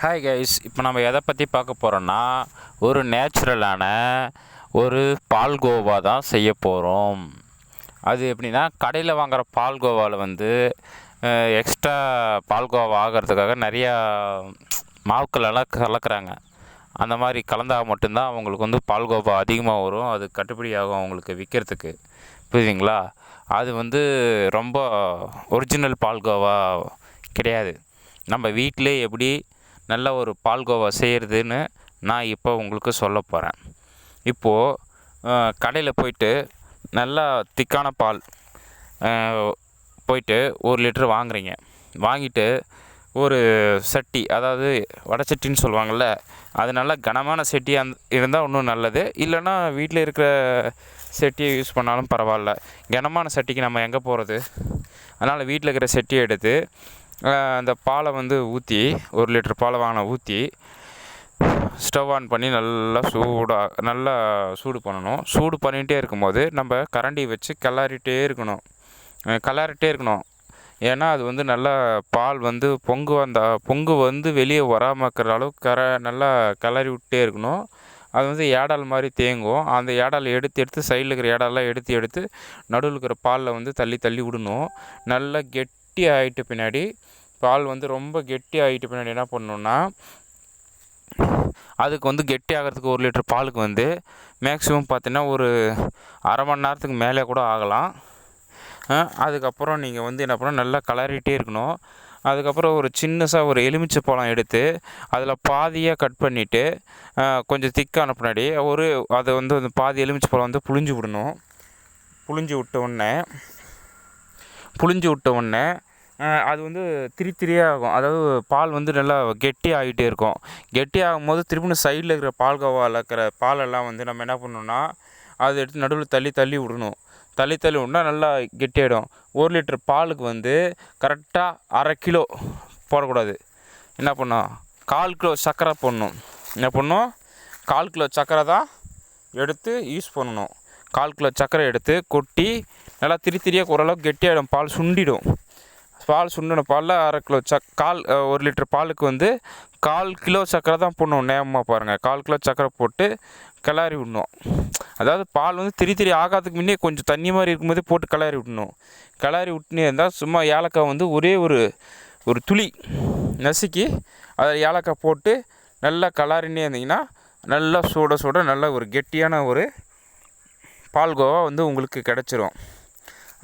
Hi guys, இப்போ நம்ம எதை பற்றி பார்க்க போகிறோன்னா ஒரு நேச்சுரலான ஒரு பால்கோவா தான் செய்ய போகிறோம். அது எப்படின்னா, கடையில் வாங்குகிற பால்கோவாவில் வந்து எக்ஸ்ட்ரா பால்கோவா ஆகிறதுக்காக நிறையா மாவுக்களெல்லாம் கலக்கிறாங்க. அந்த மாதிரி கலந்தால் மட்டும்தான் அவங்களுக்கு வந்து பால்கோவா அதிகமாக வரும். அது கட்டுப்படி ஆகும் அவங்களுக்கு விற்கிறதுக்கு. புரியுதுங்களா? அது வந்து ரொம்ப ஒரிஜினல் பால்கோவா கிடையாது. நம்ம வீட்டிலே எப்படி நல்ல ஒரு பால்கோவா செய்கிறதுன்னு நான் இப்போ உங்களுக்கு சொல்ல போகிறேன். இப்போது கடையில் போயிட்டு நல்லா திக்கான பால் போயிட்டு 1 லிட்டர் வாங்குறீங்க. வாங்கிட்டு ஒரு சட்டி, அதாவது வடைச்சட்டின்னு சொல்லுவாங்கள்ல, அது நல்லா கனமான சட்டி இருந்தால் இன்னும் நல்லது. இல்லைன்னா வீட்டில் இருக்கிற சட்டியை யூஸ் பண்ணாலும் பரவாயில்ல. கனமான சட்டிக்கு நம்ம எங்கே போகிறது? அதனால் வீட்டில் இருக்கிற சட்டியை எடுத்து அந்த பாலை வந்து ஊற்றி 1 லிட்டர் பாலை ஊற்றி ஸ்டவ் ஆன் பண்ணி நல்லா சூடு பண்ணணும். சூடு பண்ணிகிட்டே இருக்கும்போது நம்ம கரண்டி வச்சு கிளறிட்டே இருக்கணும். ஏன்னா அது வந்து நல்லா பால் வந்து பொங்கு வந்து வெளியே வராமல் இருக்கிற அளவுக்கு நல்லா கிளறி விட்டே இருக்கணும். அது வந்து ஏடால் மாதிரி தேங்கும். அந்த ஏடால் எடுத்து சைடில் இருக்கிற ஏடாலாம் எடுத்து நடுவில் இருக்கிற பாலில் வந்து தள்ளி விடணும். நல்லா கெட்டி ஆகிட்ட பின்னாடி, பால் வந்து ரொம்ப கெட்டி ஆகிட்ட பின்னாடி என்ன பண்ணணுன்னா, அதுக்கு வந்து கெட்டி ஆகிறதுக்கு 1 லிட்டர் பாலுக்கு வந்து மேக்ஸிமம் பார்த்திங்கன்னா ஒரு அரை மணி நேரத்துக்கு மேலே கூட ஆகலாம். அதுக்கப்புறம் நீங்கள் வந்து என்ன பண்ணணும், நல்லா கிளறிட்டே இருக்கணும். அதுக்கப்புறம் ஒரு சின்னதாக ஒரு எலுமிச்சை பழம் எடுத்து அதில் பாதியாக கட் பண்ணிவிட்டு கொஞ்சம் திக்கான பின்னாடி அதை வந்து அந்த பாதி எலுமிச்சை பழம் வந்து புழிஞ்சு விடணும். புழிஞ்சு விட்ட உடனே அது வந்து திரியாக ஆகும். அதாவது பால் வந்து நல்லா கெட்டி ஆகிட்டே இருக்கும். கெட்டி ஆகும்போது திரும்ப சைடில் இருக்கிற பால்கோவாவில் இருக்கிற பாலெல்லாம் வந்து நம்ம என்ன பண்ணணுன்னா, அதை எடுத்து நடுவில் தள்ளி விடணும். தள்ளி விட்டா நல்லா கெட்டியாகிடும். 1 லிட்டர் பாலுக்கு வந்து கரெக்டாக அரை கிலோ போடக்கூடாது. என்ன பண்ணணும், 1/4 கிலோ சர்க்கரை போடணும். என்ன பண்ணணும், 1/4 கிலோ சர்க்கரை தான் எடுத்து யூஸ் பண்ணணும். 1/4 கிலோ சர்க்கரை எடுத்து கொட்டி நல்லா திரியாக ஓரளவுக்கு கெட்டியாகிடும். பால் சுண்டிடும். பால் சுண்டின பாலில் 1/2 கிலோ 1 லிட்டர் பாலுக்கு வந்து 1/4 கிலோ சர்க்கரை தான் போடணும். நேமமாக பாருங்கள், 1/4 கிலோ சர்க்கரை போட்டு கிளறி விடணும். அதாவது பால் வந்து திரி ஆகாததுக்கு முன்னே கொஞ்சம் தண்ணி மாதிரி இருக்கும்போதே போட்டு கிளறி விடணும். கிளறி விட்டுனே இருந்தால் சும்மா ஏலக்காய் வந்து ஒரே ஒரு துளி நசுக்கி அதில் ஏலக்காய் போட்டு நல்லா கிளறினே இருந்தீங்கன்னா நல்லா சுட நல்ல ஒரு கெட்டியான ஒரு பால்கோவா வந்து உங்களுக்கு கிடச்சிரும்.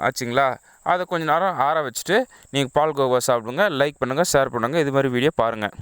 ஆச்சுங்களா? அதை கொஞ்சம் நேரம் ஆற வச்சுட்டு நீங்கள் பால்கோவா சாப்பிடுங்க. லைக் பண்ணுங்கள், ஷேர் பண்ணுங்கள். இது மாதிரி வீடியோ பாருங்கள்.